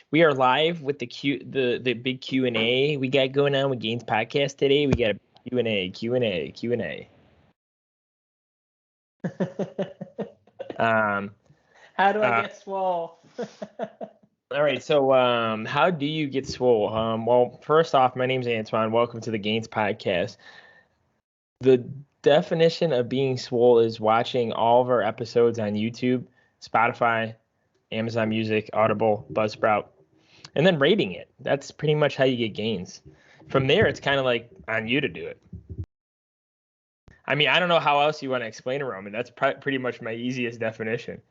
We are live with the big Q&A we got going on with Gainz podcast today. We got a Q&A. How do I get swole? All right, so how do you get swole? Well, first off, my name's Antoine. Welcome to the Gainz podcast. The definition of being swole is watching all of our episodes on YouTube, Spotify, Amazon Music, Audible, Buzzsprout, and then rating it. That's pretty much how you get gains. From there, it's kind of like on you to do it. I mean, I don't know how else you want to explain it, Roman. That's pretty much my easiest definition.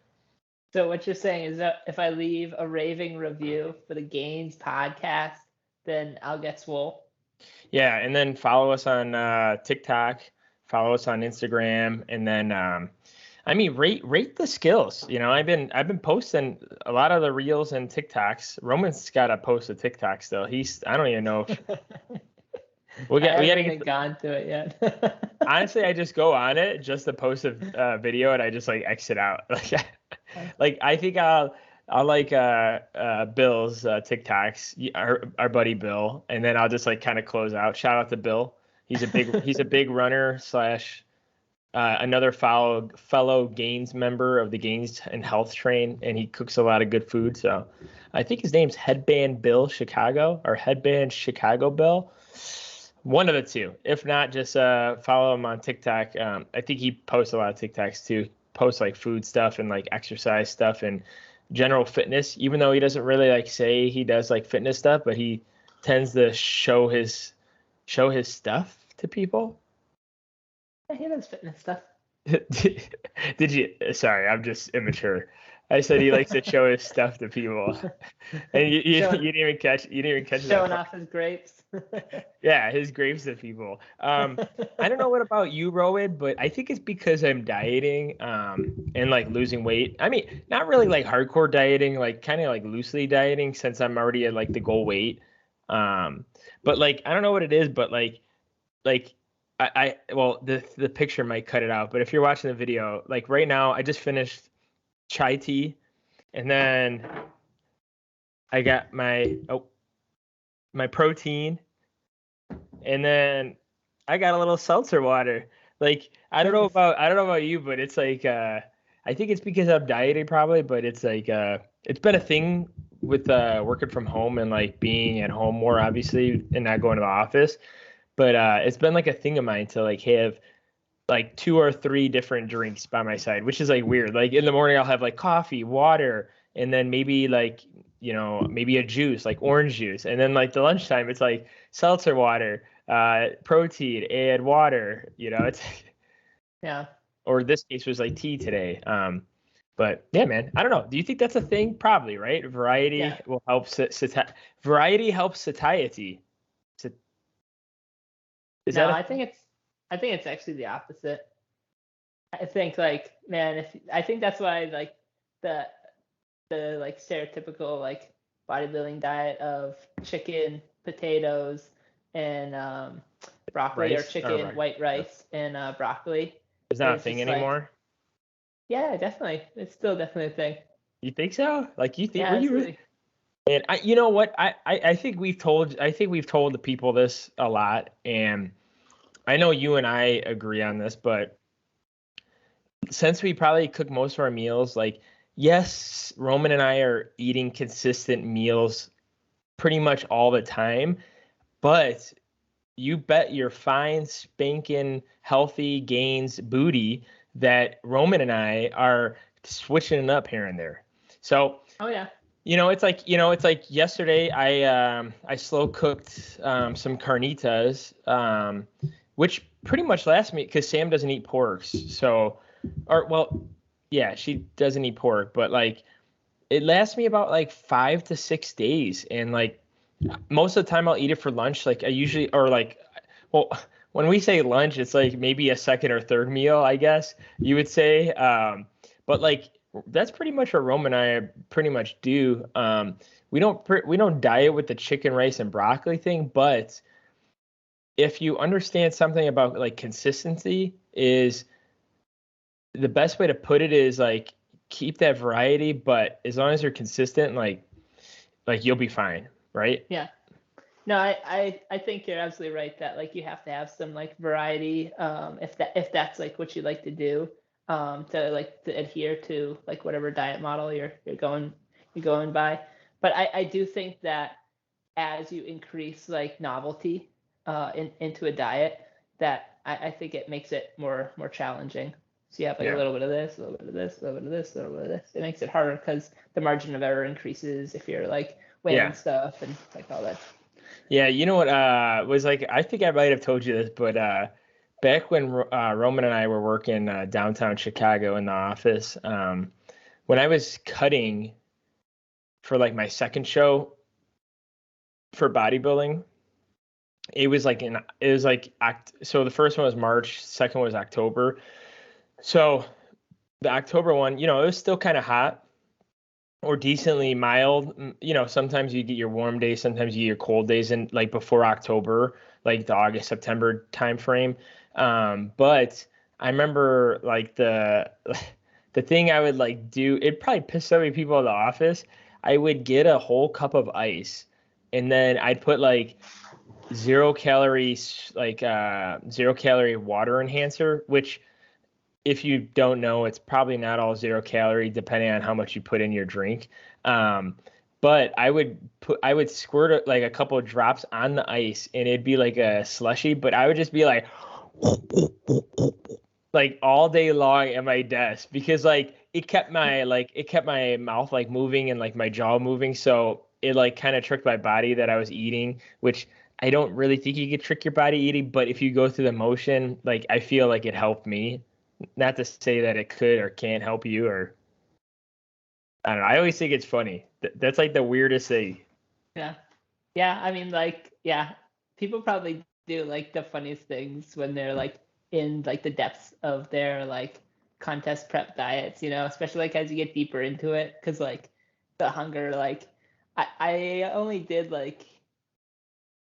So what you're saying is that if I leave a raving review for the Gainz podcast, then I'll get swole? Yeah, and then follow us on TikTok, follow us on Instagram, and then rate the skills. You know, I've been posting a lot of the reels and TikToks. Roman's got to post a TikTok still. I don't even know if we haven't gone to it yet. Honestly, I just go on it just to post a video, and I just like exit out. Like I think I'll like Bill's TikToks, our buddy Bill, and then I'll just like kind of close out. Shout out to Bill. He's a big runner / another fellow Gainz member of the Gainz and Health Train, and he cooks a lot of good food. So I think his name's Headband Bill Chicago or Headband Chicago Bill. One of the two. If not, just follow him on TikTok. I think he posts a lot of TikToks too. Posts like food stuff and like exercise stuff and general fitness. Even though he doesn't really like say he does like fitness stuff, but he tends to show his stuff to people. Yeah, he does fitness stuff. Did you? Sorry, I'm just immature. I said he likes to show his stuff to people, and you didn't even catch. Showing off his grapes. Yeah, his grapes to people. I don't know what about you, Rowan, but I think it's because I'm dieting and like losing weight. I mean, not really like hardcore dieting, like kind of like loosely dieting since I'm already at like the goal weight. But like I don't know what it is, but like well, the picture might cut it out, but if you're watching the video, like right now, I just finished chai tea, and then I got my protein, and then I got a little seltzer water. Like I don't know about you, but it's like I think it's because I'm dieting probably, but it's like it's been a thing with working from home and like being at home more obviously and not going to the office. But it's been like a thing of mine to like have like 2 or 3 different drinks by my side, which is like weird. Like in the morning, I'll have like coffee, water, and then maybe like, you know, maybe a juice, like orange juice. And then like the lunchtime, it's like seltzer water, protein, and water, you know, it's yeah. Or this case was like tea today. But yeah, man, I don't know. Do you think that's a thing? Probably, right? Variety will help. Variety helps satiety. I think it's actually the opposite. I think like, man, I think that's why like the like stereotypical like bodybuilding diet of chicken, potatoes, and broccoli or chicken, white rice, and broccoli. It's not a thing anymore. Like, yeah, definitely. It's still definitely a thing. You think so? Like you think? Yeah, you really? And you know what? I think we've told the people this a lot, and I know you and I agree on this, but since we probably cook most of our meals, like, yes, Roman and I are eating consistent meals pretty much all the time, but you bet your fine, spanking, healthy Gainz booty that Roman and I are switching it up here and there. So, oh yeah. You know, it's like yesterday I slow cooked some carnitas, which pretty much lasts me because Sam doesn't eat pork. So, she doesn't eat pork, but like it lasts me about like 5 to 6 days. And like most of the time I'll eat it for lunch. Like I usually, or like, well, when we say lunch, it's like maybe a second or third meal, I guess you would say. But like, that's pretty much what Rome and I pretty much do. We don't diet with the chicken, rice, and broccoli thing, but if you understand something about like consistency, is the best way to put it is like keep that variety, but as long as you're consistent, like like you'll be fine, right? Yeah. No, I think you're absolutely right that like you have to have some like variety, if that's like what you like to do, to adhere to like whatever diet model you're going by. But I do think that as you increase like novelty into a diet, that I think it makes it more challenging. So you have like a Yeah. little bit of this, a little bit of this, a little bit of this, a little bit of this. It makes it harder because the margin of error increases if you're like weighing Yeah. stuff and like all that. Yeah, you know what was like, I think I might have told you this, but back when Roman and I were working downtown Chicago in the office, when I was cutting for like my second show for bodybuilding, so the first one was March, second was October. So the October one, it was still kind of hot or decently mild. Sometimes you get your warm days, sometimes you get your cold days, and like before October, like the August, September time frame. But I remember like the thing I would like do, it probably pissed so many people in the office. I would get a whole cup of ice and then I'd put like 0 calories, like 0 calorie water enhancer, which if you don't know, it's probably not all 0 calorie, depending on how much you put in your drink. Um, but I would squirt like a couple of drops on the ice, and it'd be like a slushy. But I would just be like all day long at my desk because like it kept my mouth like moving and like my jaw moving. So it like kind of tricked my body that I was eating, which I don't really think you could trick your body eating, but if you go through the motion, like I feel like it helped me. Not to say that it could or can't help you, or I don't know. I always think it's funny. That's like the weirdest thing. Yeah. Yeah, I mean like yeah, people probably do like the funniest things when they're like in like the depths of their like contest prep diets, especially like as you get deeper into it, because like the hunger, like I only did like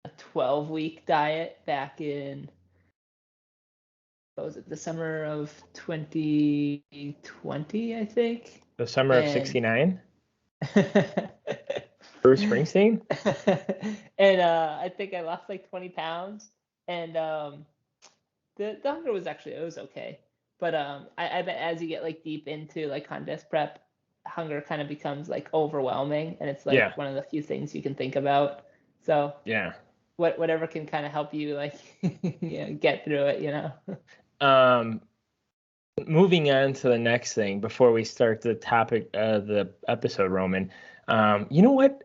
a 12-week diet back in, what was it, the summer of 2020, I think. The summer of And '69, Bruce Springsteen. and I think I lost like 20 pounds, and the hunger was actually, it was okay, but I bet as you get like deep into like contest prep, hunger kind of becomes like overwhelming, and it's Yeah, like one of the few things you can think about. So yeah. whatever can kind of help you like get through it. Um, moving on to the next thing before we start the topic of the episode, Roman. You know what?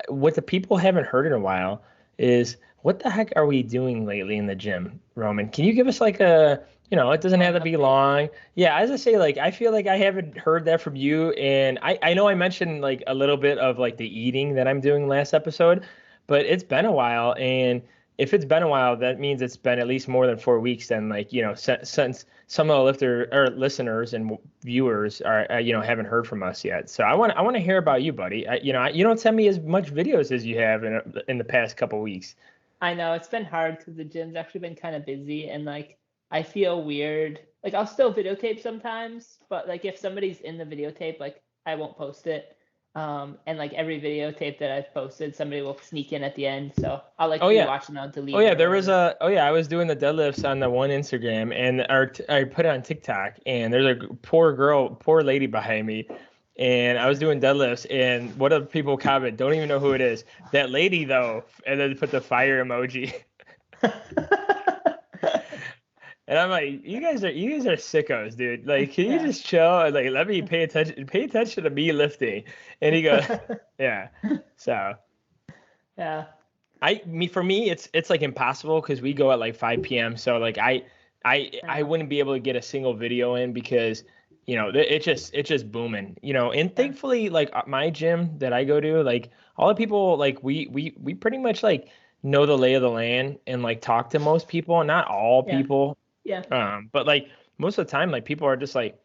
What the people haven't heard in a while is what the heck are we doing lately in the gym, Roman? Can you give us like it doesn't Oh, have an to be update. long. Yeah, as I say, like I feel like I haven't heard that from you, and I know I mentioned like a little bit of like the eating that I'm doing last episode, but it's been a while, and if it's been a while, that means it's been at least more than 4 weeks. Then like since some of the lifter or listeners and viewers are haven't heard from us yet. So I want to hear about you, buddy. You don't send me as much videos as you have in the past couple weeks. I know it's been hard because the gym's actually been kind of busy, and like I feel weird. Like I'll still videotape sometimes, but like if somebody's in the videotape, like I won't post it. And like every videotape that I've posted, somebody will sneak in at the end, so I'll like Oh yeah. rewatch and I'll Oh delete yeah, it or there was whatever. I was doing the deadlifts on the one Instagram and I put it on TikTok and there's a poor lady behind me and I was doing deadlifts and one of the people comment, don't even know who it is. That lady though, and then put the fire emoji. And I'm like, you guys are sickos, dude. Like, can you Yeah. just chill and like let me pay attention to me lifting? And he goes, yeah. So Yeah. for me it's like impossible because we go at like 5 p.m. So like I I know. wouldn't be able to get a single video in because it's just booming, and Yeah. thankfully like my gym that I go to, like all the people, like we pretty much like know the lay of the land and like talk to most people, not all Yeah. people, Yeah. but like most of the time like people are just like,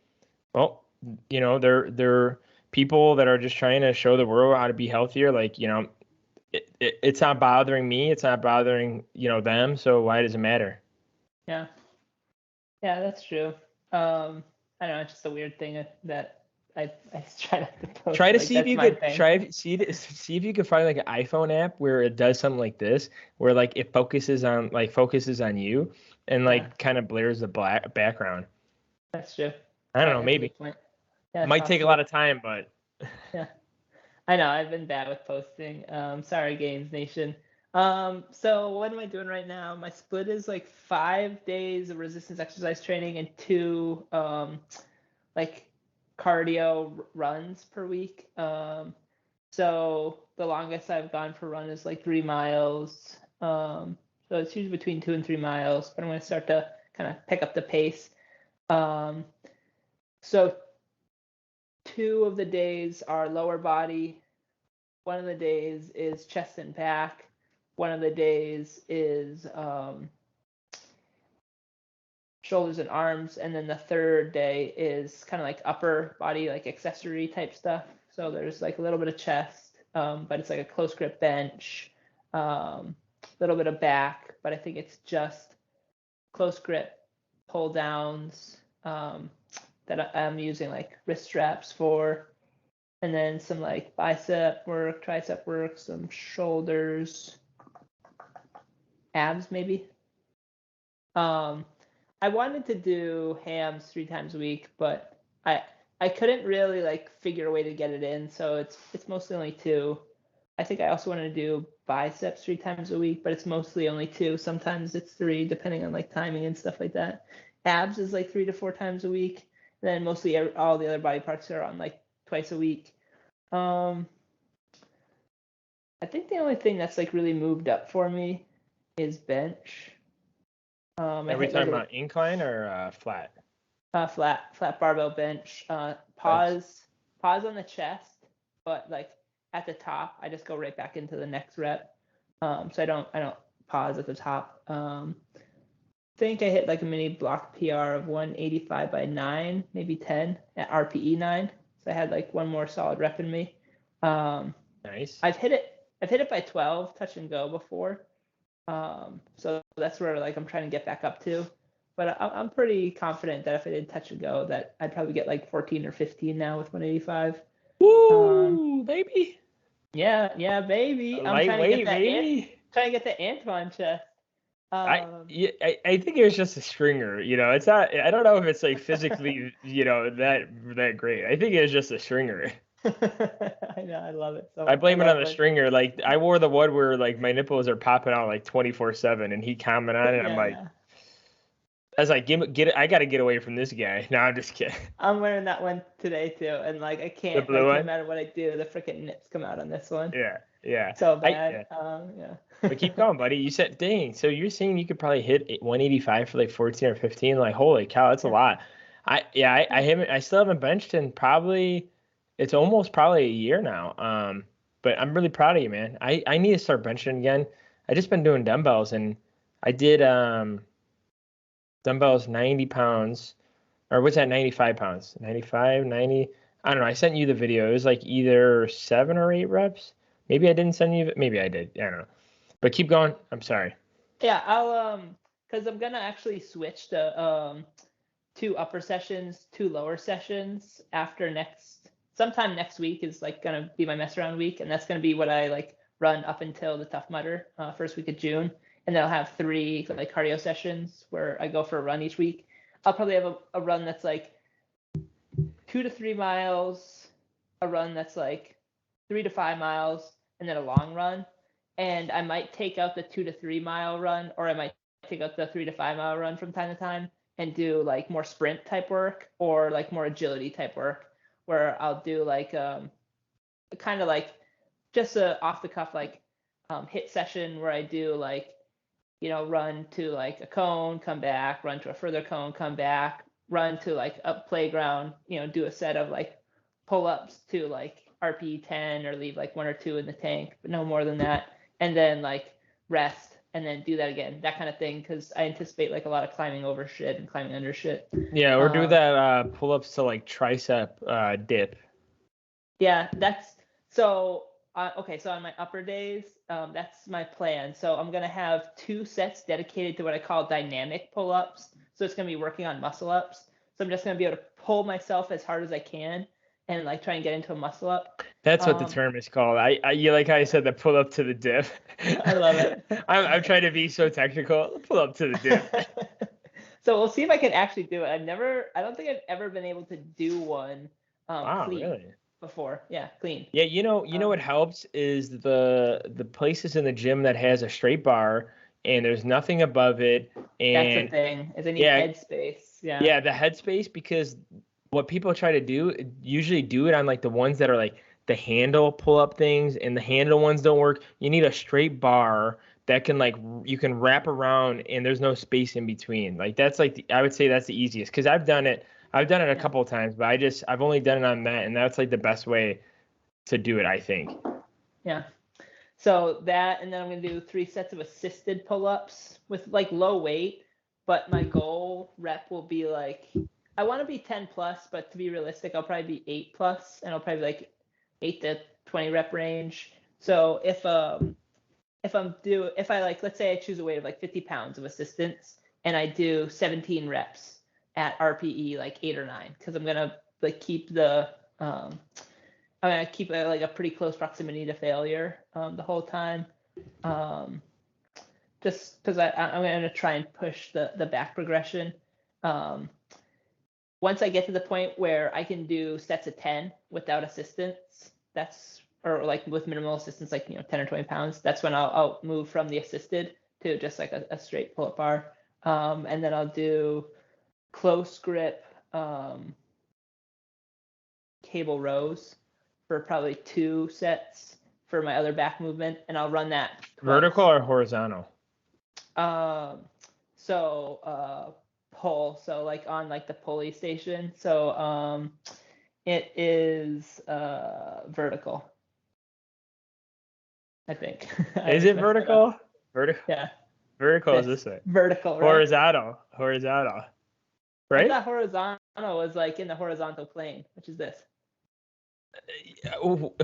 well, they're people that are just trying to show the world how to be healthier, like it's not bothering me. It's not bothering, them. So why does it matter? Yeah. Yeah, that's true. I don't know, it's just a weird thing that I try not to post. Try to like, see if that's you my could thing. see if you could find like an iPhone app where it does something like this, where like it focuses on you and Yeah, like kind of blurs the black background. that's true. I don't know, That's a maybe. good point. Yeah, It it's might take a lot possible. of time, but Yeah. I know I've been bad with posting. Sorry, Gainz Nation. So what am I doing right now? My split is like 5 days of resistance exercise training and two like cardio runs per week. So the longest I've gone for run is like 3 miles. So it's usually between 2 and 3 miles, but I'm gonna start to kind of pick up the pace. Um, so 2 of the days are lower body. One of the days is chest and back. One of the days is shoulders and arms, and then the third day is kind of like upper body, like accessory type stuff. So there's like a little bit of chest, but it's like a close grip bench, a little bit of back, but I think it's just close grip pull downs that I'm using like wrist straps for, and then some like bicep work, tricep work, some shoulders, abs maybe. I wanted to do hams 3 times a week, but I couldn't really like figure a way to get it in, so it's mostly only two. I think I also want to do biceps 3 times a week, but it's mostly only two. Sometimes it's three, depending on like timing and stuff like that. Abs is like 3 to 4 times a week. And then mostly all the other body parts are on like twice a week. Um, I think the only thing that's like really moved up for me is bench. I are we hit like talking about incline or flat? a flat barbell bench. Nice. Pause on the chest, but like at the top, I just go right back into the next rep. So I don't pause at the top. Think I hit like a mini block PR of 185 by 9, maybe 10 at RPE 9. So I had like one more solid rep in me. Nice. I've hit it by 12 touch and go before. So that's where like I'm trying to get back up to. But I'm pretty confident that if I did touch and go, that I'd probably get like 14 or 15 now with 185. Woo, baby. Yeah, baby. I'm trying to get Lightweight, that baby. Antoine chest. I Um, yeah, I think it was just a stringer. It's not. I don't know if it's like physically, that great. I think it was just a stringer. I know, I love it. I So I blame it on love the when, stringer. Like I wore the one where like my nipples are popping out like 24/7, and he commented on it. I'm like, yeah. I was like, get it. I got to get away from this guy. No, I'm just kidding. I'm wearing that one today too, and like I The can't, blue like no one. matter what I do, the freaking nips come out on this one. Yeah, yeah. So I bad. yeah. Yeah. But keep going, buddy. You said, dang. So you're saying you could probably hit 185 for like 14 or 15? Like, holy cow, that's a Yeah. lot. I haven't. I still haven't benched in probably. It's almost probably a year now. But I'm really proud of you, man. I need to start benching again. I just been doing dumbbells and I did dumbbells 90 pounds or what's that 95 pounds 95 90. I don't know. I sent you the video. It was like either 7 or 8 reps. Maybe I didn't send you. Maybe I did. I don't know. But keep going. I'm sorry. Yeah, I'll because I'm gonna actually switch to 2 upper sessions, 2 lower sessions after sometime next week is like gonna be my mess around week, and that's gonna be what I like run up until the Tough Mudder first week of June, and then I'll have 3 like cardio sessions where I go for a run each week. I'll probably have a run that's like 2 to 3 miles, a run that's like 3 to 5 miles, and then a long run. And I might take out the 2 to 3 mile run, or I might take out the 3 to 5 mile run from time to time and do like more sprint type work or like more agility type work, where I'll do like kind of like just a off the cuff like hit session where I do like run to like a cone, come back, run to a further cone, come back, run to like a playground, do a set of like pull-ups to like RP 10 or leave like 1 or 2 in the tank, but no more than that. And then like rest and then do that again, that kind of thing. Cause I anticipate like a lot of climbing over shit and climbing under shit. Yeah, or do Um, that pull-ups to like tricep dip. Yeah, that's so. Okay, so on my upper days, that's my plan. So I'm gonna have 2 sets dedicated to what I call dynamic pull-ups. So it's gonna be working on muscle ups. So I'm just gonna be able to pull myself as hard as I can, and like try and get into a muscle up. That's what the term is called. You like how I said the pull up to the dip. I love it. I'm trying to be so technical. Pull up to the dip. So we'll see if I can actually do it. I don't think I've ever been able to do one Wow, clean really? before. Yeah, clean. Yeah, you know what helps is the places in the gym that has a straight bar and there's nothing above it, That's the and thing, is I need yeah, headspace. Yeah. yeah, the headspace, because what people try to do, usually do it on like the ones that are like the handle pull up things, and the handle ones don't work. You need a straight bar that can like you can wrap around and there's no space in between. Like that's like I would say that's the easiest, because I've done it. I've done it a Yeah. couple of times, but I've only done it on that, and that's like the best way to do it, I think. Yeah. So that, and then I'm going to do 3 sets of assisted pull-ups with like low weight, but my goal rep will be like, I want to be 10 plus, but to be realistic, I'll probably be 8 plus, and I'll probably be like 8 to 20 rep range. So if I like, let's say I choose a weight of like 50 pounds of assistance, and I do 17 reps at RPE like 8 or 9, because I'm gonna like keep like a pretty close proximity to failure the whole time, just because I'm gonna try and push the back progression. Once I get to the point where I can do sets of 10 without assistance, or like with minimal assistance, like 10 or 20 pounds, that's when I'll move from the assisted to just like a straight pull-up bar, and then I'll do close grip cable rows for probably 2 sets for my other back movement, and I'll run that twice. Vertical or horizontal? Pull, so like on like the pulley station. So it is vertical, I think. Is it vertical? Vertical. Yeah. Vertical is this way. Vertical, right? Horizontal. Right? I thought horizontal was like in the horizontal plane, which is this.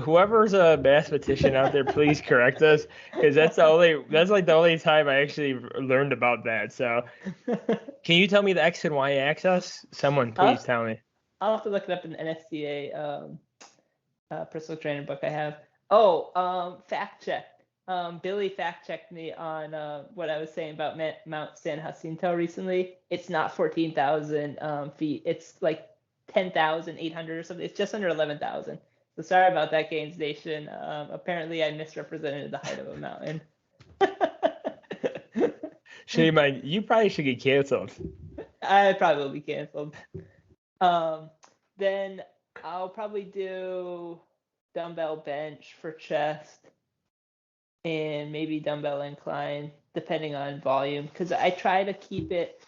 Whoever's a mathematician out there, please correct us, because that's like the only time I actually learned about that. So, can you tell me the X and Y axis? Someone please tell me. I'll have to look it up in the NSCA personal trainer book I have. Oh, fact check. Billy fact checked me on what I was saying about Mount San Jacinto recently. It's not 14,000 feet. It's like 10,800 or something. It's just under 11,000. So sorry about that, Gainz Nation. Apparently I misrepresented the height of a mountain. Shame on you. Probably should get canceled. I probably will be canceled. Then I'll probably do dumbbell bench for chest and maybe dumbbell incline, depending on volume, because I try to keep it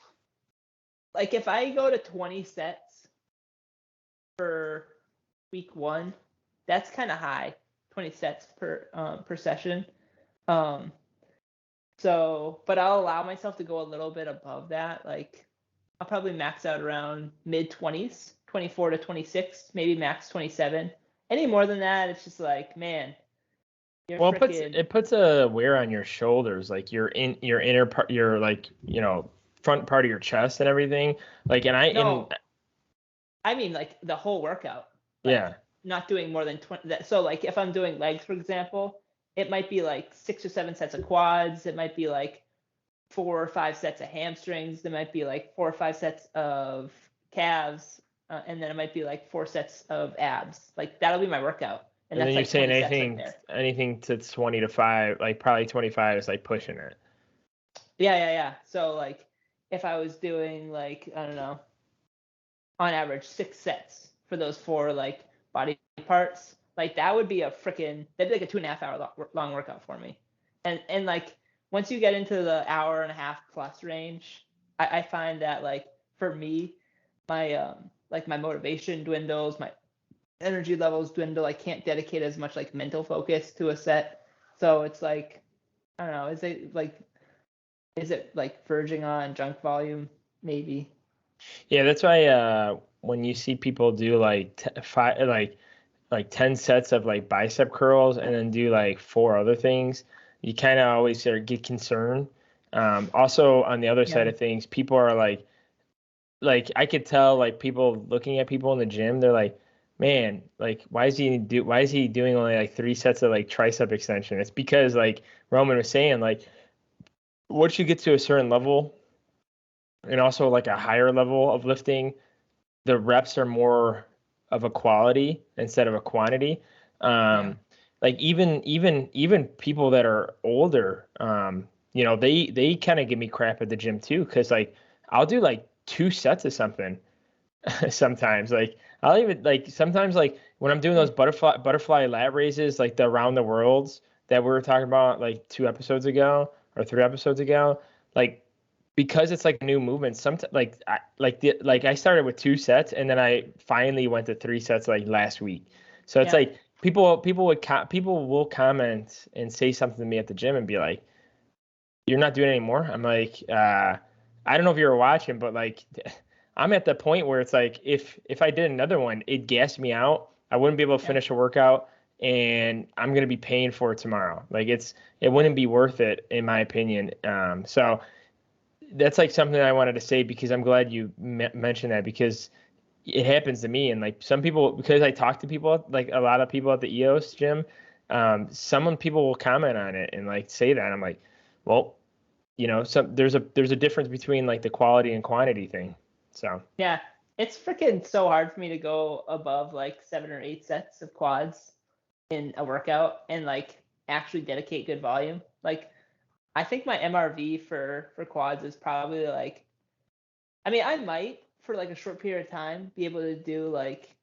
like, if I go to 20 sets for week 1, that's kind of high, 20 sets per session. So, but I'll allow myself to go a little bit above that. Like, I'll probably max out around mid 20s, 24 to 26, maybe max 27. Any more than that, it's just like, man. Well, it puts a wear on your shoulders, like your inner part, your like front part of your chest and everything. Like, and I mean like the whole workout. Like, yeah. Not doing more than 20. So like if I'm doing legs, for example, it might be like 6 or 7 sets of quads. It might be like 4 or 5 sets of hamstrings. There might be like 4 or 5 sets of calves, and then it might be like 4 sets of abs. Like that'll be my workout. And that's then like you're saying anything to 20 to 5, like probably 25 is like pushing it. Yeah. So like if I was doing like, I don't know, on average 6 sets for those 4 like body parts, like that'd be like a 2.5 hour long workout for me. And like once you get into the hour and a half plus range, I find that like for me, my my motivation dwindles, my energy levels dwindle. I can't dedicate as much like mental focus to a set. So it's like, I don't know, is it like verging on junk volume? Maybe. Yeah, that's why when you see people do like 10 sets of like bicep curls and then do like 4 other things, you kind of always sort of get concerned. Also on the other side of things, people are like I could tell, like people looking at people in the gym, they're like man, like why is he doing only like 3 sets of like tricep extension? It's because like Roman was saying, like once you get to a certain level and also like a higher level of lifting, the reps are more of a quality instead of a quantity. Yeah. Like even people that are older, they kind of give me crap at the gym too, because like I'll do like 2 sets of something sometimes. Like I'll even like sometimes like when I'm doing those butterfly lat raises, like the around the worlds that we were talking about like 2 episodes ago or 3 episodes ago, like because it's like a new movement. Sometimes like I started with 2 sets and then I finally went to 3 sets like last week. So it's Yeah. like people will comment and say something to me at the gym and be like, "You're not doing it anymore." I'm like, I don't know if you were watching, but like I'm at the point where it's like if I did another one, it gassed me out. I wouldn't be able to Yeah. finish a workout and I'm gonna be paying for it tomorrow. Like it wouldn't be worth it in my opinion. So that's like something I wanted to say because I'm glad you mentioned that because it happens to me and like some people because I talk to people like a lot of people at the EOS gym, some people will comment on it and like say that I'm like, well, there's a difference between like the quality and quantity thing. So Yeah. It's freaking so hard for me to go above like 7 or 8 sets of quads in a workout and like actually dedicate good volume. Like I think my MRV for quads is probably like, I mean, I might for like a short period of time be able to do like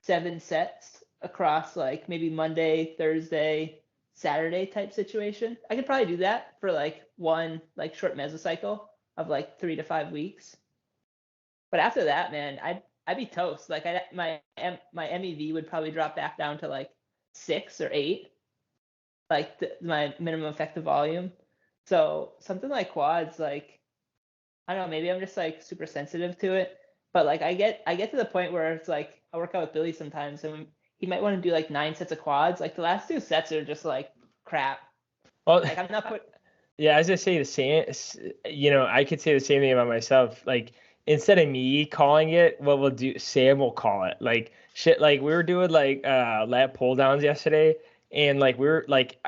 7 sets across like maybe Monday, Thursday, Saturday type situation. I could probably do that for like one like short mesocycle of like 3 to 5 weeks. But after that, man, I'd be toast. Like my MEV would probably drop back down to like 6 or 8, like my minimum effective volume. So something like quads, like I don't know, maybe I'm just like super sensitive to it. But like I get to the point where it's like I work out with Billy sometimes and he might want to do like 9 sets of quads. Like the last 2 sets are just like crap. well, Like I'm not put yeah, as I say the same, I could say the same thing about myself. Like instead of me calling it, what we'll do, Sam will call it. Like shit, like we were doing like lat pull downs yesterday, and like we were like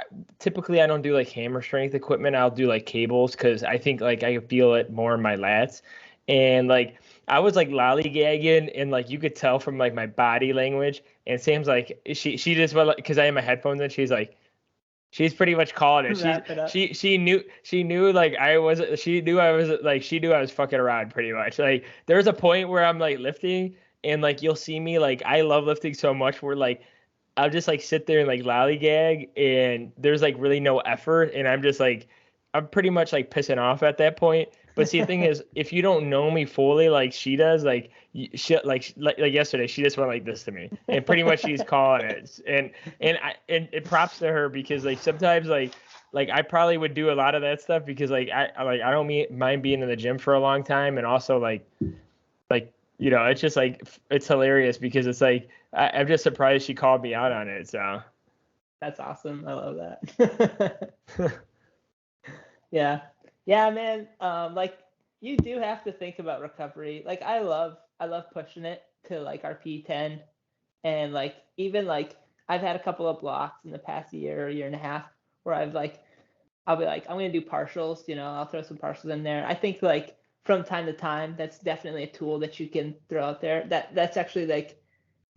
typically I don't do like hammer strength equipment. I'll do like cables because I think like I can feel it more in my lats, and like I was like lollygagging, and like you could tell from like my body language. And Sam's like she just went because I had my headphones in. She's pretty much calling it. wrap it up. She knew like she knew I was fucking around pretty much. Like there's a point where I'm like lifting and like you'll see me like I love lifting so much where like I'll just like sit there and like lollygag and there's like really no effort and I'm pretty much like pissing off at that point. But see, the thing is, if you don't know me fully like she does, like she like yesterday, she just went like this to me, and pretty much she's calling it. And it props to her because like sometimes like I probably would do a lot of that stuff because I don't mind being in the gym for a long time, and also like it's just like it's hilarious because it's like I'm just surprised she called me out on it. So That's awesome. I love that. Yeah. Yeah, man. Like you do have to think about recovery. Like I love pushing it to like our P10 and like even like I've had a couple of blocks in the past year and a half where I'll be like I'm gonna do partials, I'll throw some partials in there. I think like from time to time that's definitely a tool that you can throw out there. That's actually like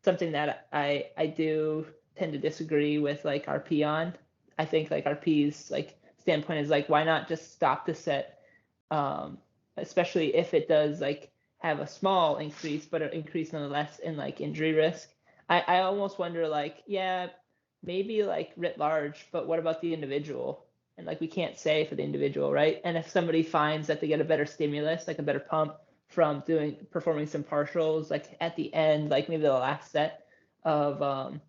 something that I do tend to disagree with like RP on. I think like RP's like standpoint is like why not just stop the set, especially if it does like have a small increase but an increase nonetheless in like injury risk. I almost wonder like yeah maybe like writ large, but what about the individual? And like we can't say for the individual, right? And if somebody finds that they get a better stimulus, like a better pump from performing some partials like at the end, like maybe the last set of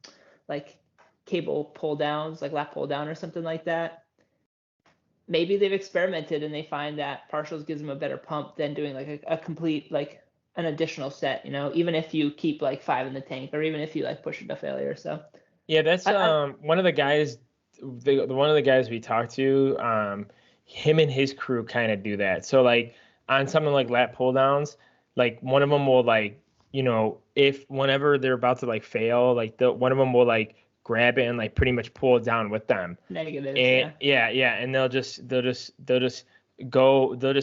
like cable pull downs, like lat pull down or something like that. Maybe they've experimented and they find that partials gives them a better pump than doing like a complete like an additional set, even if you keep like 5 in the tank or even if you like push it to failure. So yeah, that's I one of the guys, one of the guys we talked to, him and his crew kind of do that. So like on something like lat pull downs, like one of them will like if whenever they're about to like fail, like one of them will like grab it and like pretty much pull it down with them. Negatives, And yeah. and they'll just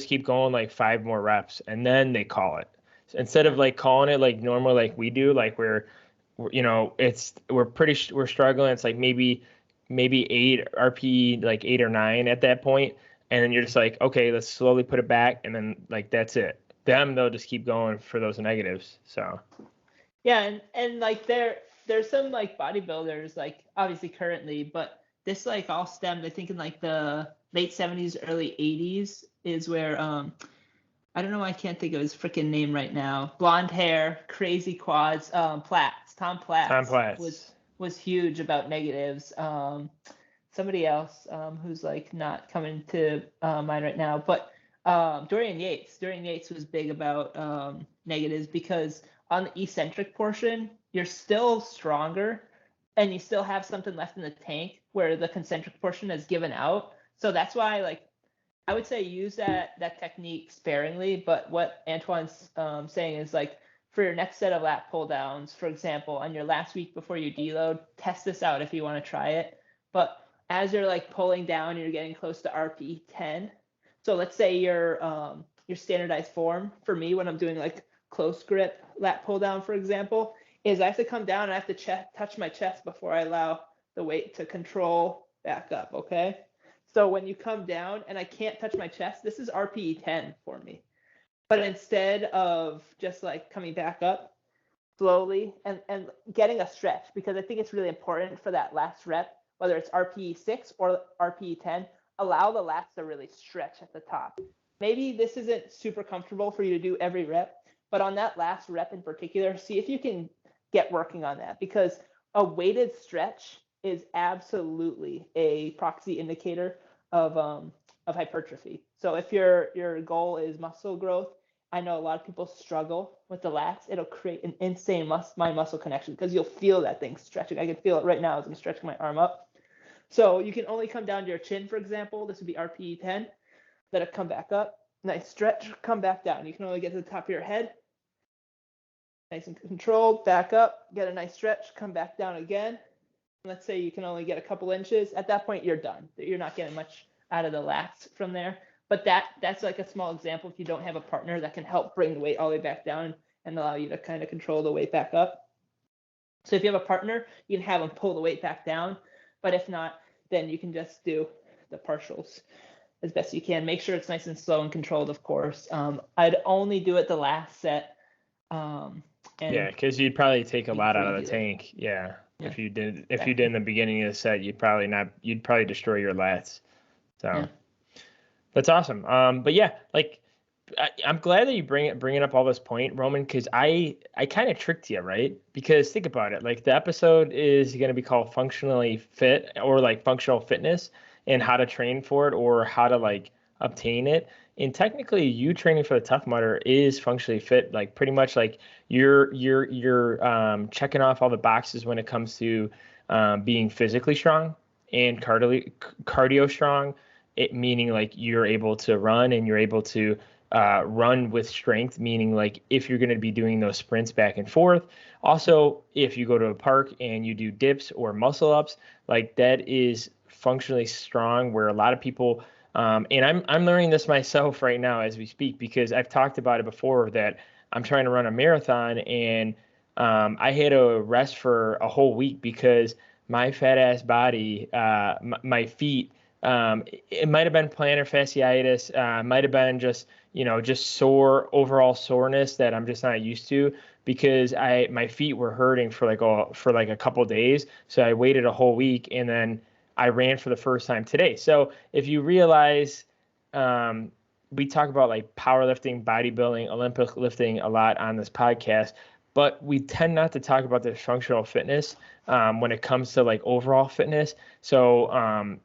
keep going like 5 more reps, and then they call it. So instead of Yeah. like calling it like normal like we do, like we're struggling. It's like maybe 8 RP, like 8 or 9 at that point, and then you're just like, okay, let's slowly put it back, and then like that's it. They'll just keep going for those negatives. So Yeah, and like there's some like bodybuilders like obviously currently, but this like all stemmed I think in like the late 70s, early 80s is where I don't know why I can't think of his freaking name right now. Blonde hair, crazy quads, Platts. Tom Tom Platts Platz. was huge about negatives. Somebody else who's like not coming to mind right now, but Dorian Yates. Dorian Yates was big about negatives because on the eccentric portion, you're still stronger and you still have something left in the tank where the concentric portion is given out. So that's why like I would say use that technique sparingly, but what Antoine's saying is like for your next set of lat pull downs, for example, on your last week before you deload, test this out if you want to try it. But as you're like pulling down, you're getting close to RP 10. So let's say your standardized form for me when I'm doing like close grip lat pull down, for example, is I have to come down and I have to touch my chest before I allow the weight to control back up. Okay. So when you come down and I can't touch my chest, this is RPE 10 for me. But instead of just like coming back up slowly and getting a stretch, because I think it's really important for that last rep, whether it's RPE 6 or RPE 10, allow the lats to really stretch at the top. Maybe this isn't super comfortable for you to do every rep, but on that last rep in particular, see if you can get working on that, because a weighted stretch is absolutely a proxy indicator of hypertrophy. So if your goal is muscle growth, I know a lot of people struggle with the lats. It'll create an insane mind muscle connection because you'll feel that thing stretching. I can feel it right now as I'm stretching my arm up. So you can only come down to your chin, for example. This would be RPE 10. Let it come back up. Nice stretch. Come back down. You can only get to the top of your head. Nice and controlled. Back up. Get a nice stretch. Come back down again. Let's say you can only get a couple inches. At that point, you're done. You're not getting much out of the lats from there. But that's like a small example if you don't have a partner that can help bring the weight all the way back down and allow you to kind of control the weight back up. So if you have a partner, you can have them pull the weight back down. But if not, then you can just do the partials as best you can. Make sure it's nice and slow and controlled, of course. I'd only do it the last set. Yeah, because you'd probably take a lot out of the tank. Yeah. Yeah, If you did in the beginning of the set, you'd probably destroy your lats. So yeah. That's awesome. But yeah, like I'm glad that you bringing up all this point, Roman, because I kind of tricked you, right? Because think about it, like the episode is going to be called Functionally Fit or like Functional Fitness and how to train for it or how to like obtain it. And technically, you training for the Tough Mudder is functionally fit. Like pretty much like you're checking off all the boxes when it comes to being physically strong and cardio strong. It meaning like you're able to run and you're able to run with strength, meaning like if you're going to be doing those sprints back and forth. Also, if you go to a park and you do dips or muscle ups, like that is functionally strong. Where a lot of people, and I'm learning this myself right now as we speak because I've talked about it before that I'm trying to run a marathon and I had to rest for a whole week because my fat ass body, my feet. It might have been plantar fasciitis, might have been just sore overall soreness that I'm just not used to because my feet were hurting for like a couple days. So I waited a whole week and then I ran for the first time today. So if you realize, we talk about like powerlifting, bodybuilding, Olympic lifting a lot on this podcast, but we tend not to talk about the functional fitness when it comes to like overall fitness. So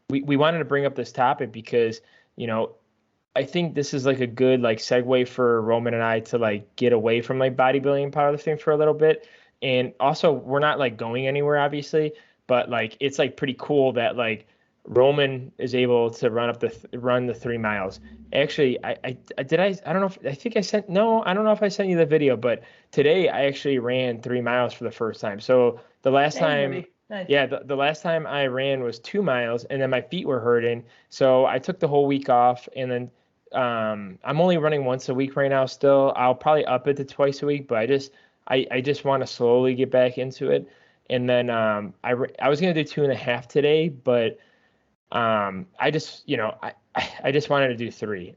we wanted to bring up this topic because, I think this is like a good like segue for Roman and I to like get away from like bodybuilding and powerlifting for a little bit. And also we're not like going anywhere obviously, but like it's like pretty cool that like Roman is able to run the 3 miles. Actually, I don't know if I think I sent no, I don't know if I sent you the video, but today I actually ran 3 miles for the first time. So the last Dang, time, buddy. Nice. yeah, the last time I ran was 2 miles, and then my feet were hurting. So I took the whole week off, and then I'm only running once a week right now. Still, I'll probably up it to twice a week, but I just want to slowly get back into it. And then I was gonna do 2.5 today, but I just, I just wanted to do 3.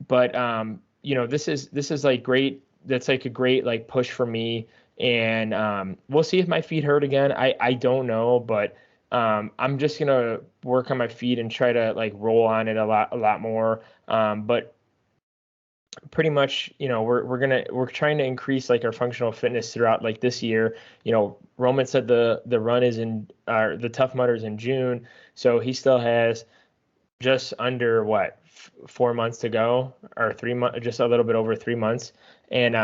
But this is like great. That's like a great like push for me. And we'll see if my feet hurt again. I don't know, but I'm just gonna work on my feet and try to like roll on it a lot more. But pretty much, we're trying to increase like our functional fitness throughout like this year. Roman said the run is the Tough Mudder is in June, so he still has just under 4 months to go, or 3 months, just a little bit over 3 months. And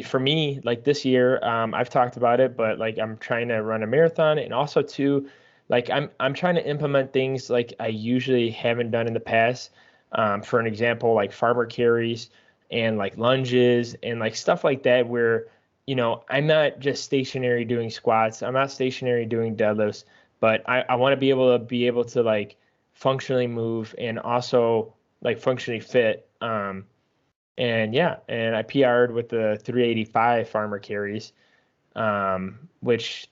for me, like this year, I've talked about it, but like I'm trying to run a marathon, and also too, like I'm trying to implement things like I usually haven't done in the past. For an example, like farmer carries and like lunges and like stuff like that, where I'm not just stationary doing squats, I'm not stationary doing deadlifts, but I want to be able to like functionally move and also like functionally fit. And yeah, and I PR'd with the 385 farmer carries, which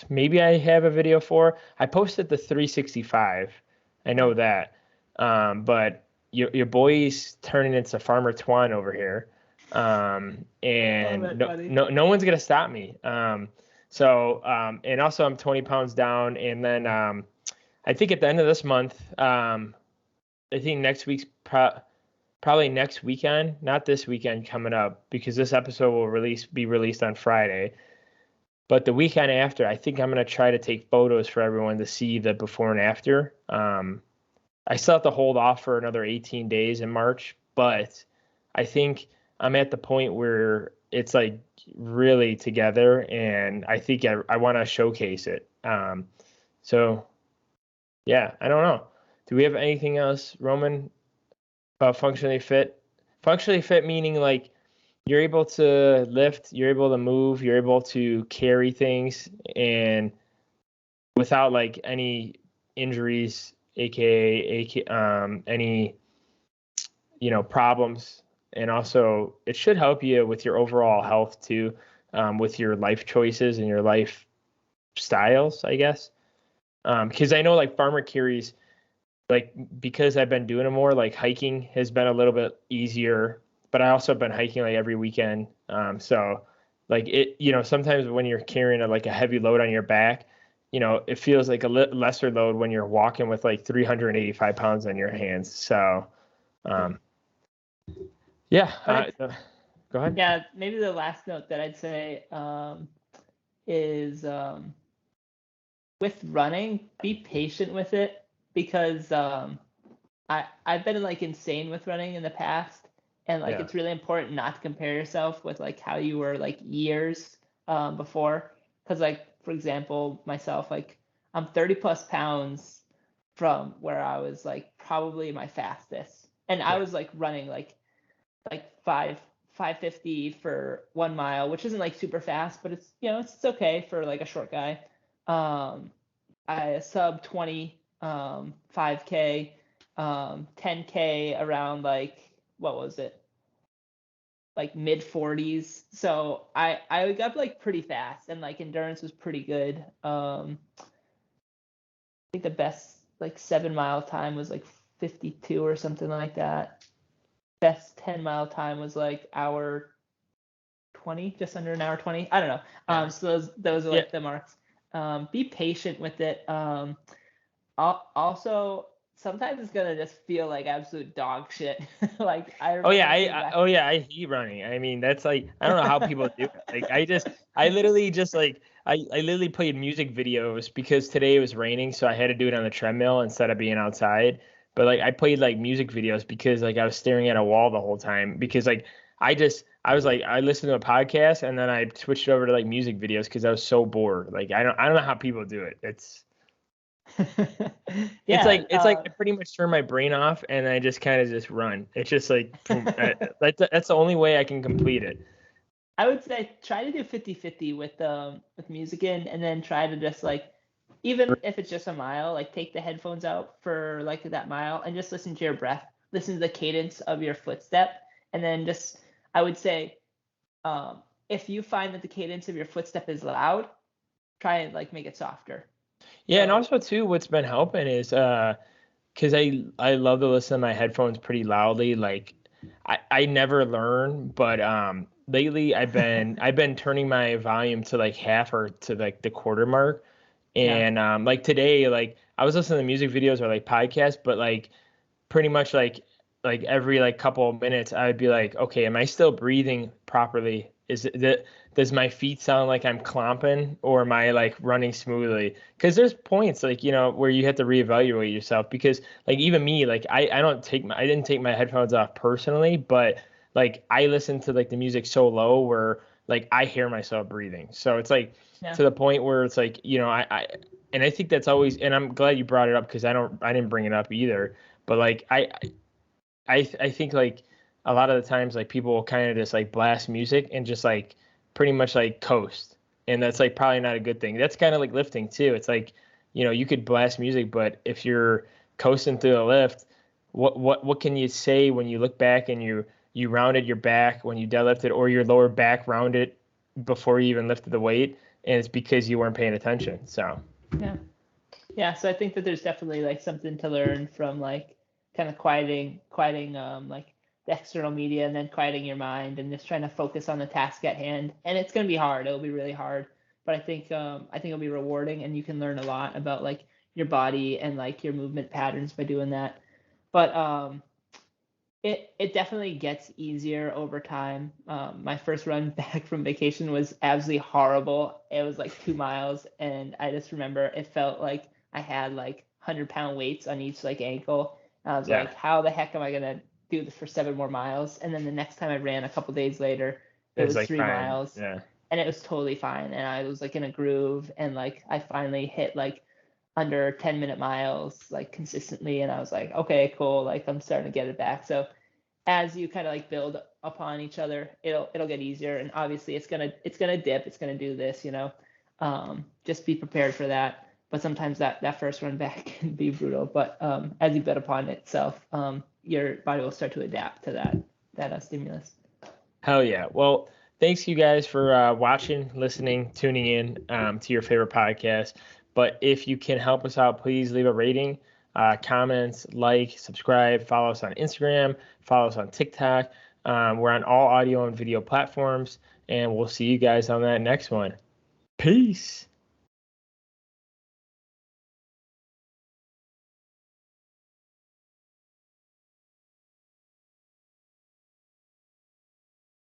maybe I have a video for. I posted the 365. I know that. But your boy's turning into Farmer Twan over here. And no one's gonna stop me. And also I'm 20 pounds down, and then I think at the end of this month, I think next week's probably next weekend, not this weekend coming up, because this episode will be released on Friday. But the weekend after, I think I'm gonna try to take photos for everyone to see the before and after. I still have to hold off for another 18 days in March, but I think I'm at the point where it's like really together, and I think I want to showcase it. So yeah, I don't know. Do we have anything else, Roman, about functionally fit? Functionally fit meaning like you're able to lift, you're able to move, you're able to carry things, and without like any injuries, aka any problems. And also it should help you with your overall health too, with your life choices and your life styles, I guess. Because I know like farmer carries, like because I've been doing it more, like hiking has been a little bit easier, but I also have been hiking like every weekend. So like sometimes when you're carrying like a heavy load on your back, it feels like a lesser load when you're walking with like 385 pounds on your hands. So, yeah. Go ahead. Yeah, maybe the last note that I'd say is with running, be patient with it, because I've been like insane with running in the past, and like it's really important not to compare yourself with like how you were like years before, because like for example myself, like I'm 30 plus pounds from where I was like probably my fastest, and I was like running like 550 for 1 mile, which isn't like super fast, but it's it's okay for like a short guy. I sub 20 5K, 10K around like what was it, like mid 40s. So I got up like pretty fast, and like endurance was pretty good. I think the best like 7 mile time was like 52 or something like that. Best 10 mile time was like hour 20, just under an hour 20. I don't know. So those are like the marks. Be patient with it. Also, sometimes it's gonna just feel like absolute dog shit. Like I hate running. I mean, that's like, I don't know how people do it. Like I literally just like I literally played music videos because today it was raining, so I had to do it on the treadmill instead of being outside. But like I played like music videos because like I was staring at a wall the whole time, because like I was like, I listened to a podcast and then I switched over to like music videos because I was so bored. Like I don't know how people do it. Yeah. It's like I pretty much turn my brain off and I just kind of just run. It's just like boom, that's the only way I can complete it. I would say try to do 50-50 with music in, and then try to just like, even if it's just a mile, like take the headphones out for like that mile and just listen to your breath, listen to the cadence of your footstep, and then just, I would say, if you find that the cadence of your footstep is loud, try and like make it softer. Yeah, and So also too, what's been helping is because I love to listen to my headphones pretty loudly. Like I never learn, but lately I've been turning my volume to like half or to like the quarter mark. yeah, And like today, like I was listening to music videos or like podcasts, but like pretty much like every like couple of minutes I would be like, okay, am I still breathing properly? Is it that does my feet sound like I'm clomping or am I like running smoothly? Because there's points like where you have to reevaluate yourself because like even me like I didn't take my headphones off personally, but like I listen to like the music so low where like I hear myself breathing. So it's like yeah, to the point where it's like I and I think that's always and I'm glad you brought it up because I didn't bring it up either but like I think like a lot of the times like people will kind of just like blast music and just like pretty much like coast. And that's like probably not a good thing. That's kind of like lifting too. It's like, you could blast music, but if you're coasting through the lift, what can you say when you look back and you rounded your back when you deadlifted or your lower back rounded before you even lifted the weight and it's because you weren't paying attention. So yeah. Yeah, so I think that there's definitely like something to learn from like kind of quieting like the external media and then quieting your mind and just trying to focus on the task at hand. And it's gonna be hard. It'll be really hard. But I think it'll be rewarding and you can learn a lot about like your body and like your movement patterns by doing that. But it definitely gets easier over time. My first run back from vacation was absolutely horrible. It was like 2 miles, and I just remember it felt like I had like 100-pound weights on each like ankle. And I was yeah, like, how the heck am I gonna do this for 7 more miles? And then the next time I ran, a couple days later, it it's was like three fine. miles, Yeah. and it was totally fine. And I was like in a groove, and like I finally hit like under 10-minute miles like consistently, and I was like, okay, cool, like I'm starting to get it back. So as you kind of like build upon each other, it'll get easier. And obviously it's gonna dip, it's gonna do this, just be prepared for that. But sometimes that first run back can be brutal. But as you build upon itself, your body will start to adapt to that stimulus. Hell yeah. Well, thanks you guys for watching, listening, tuning in to your favorite podcast. But if you can help us out, please leave a rating, comments, like, subscribe, follow us on Instagram, follow us on TikTok. We're on all audio and video platforms, and we'll see you guys on that next one. Peace.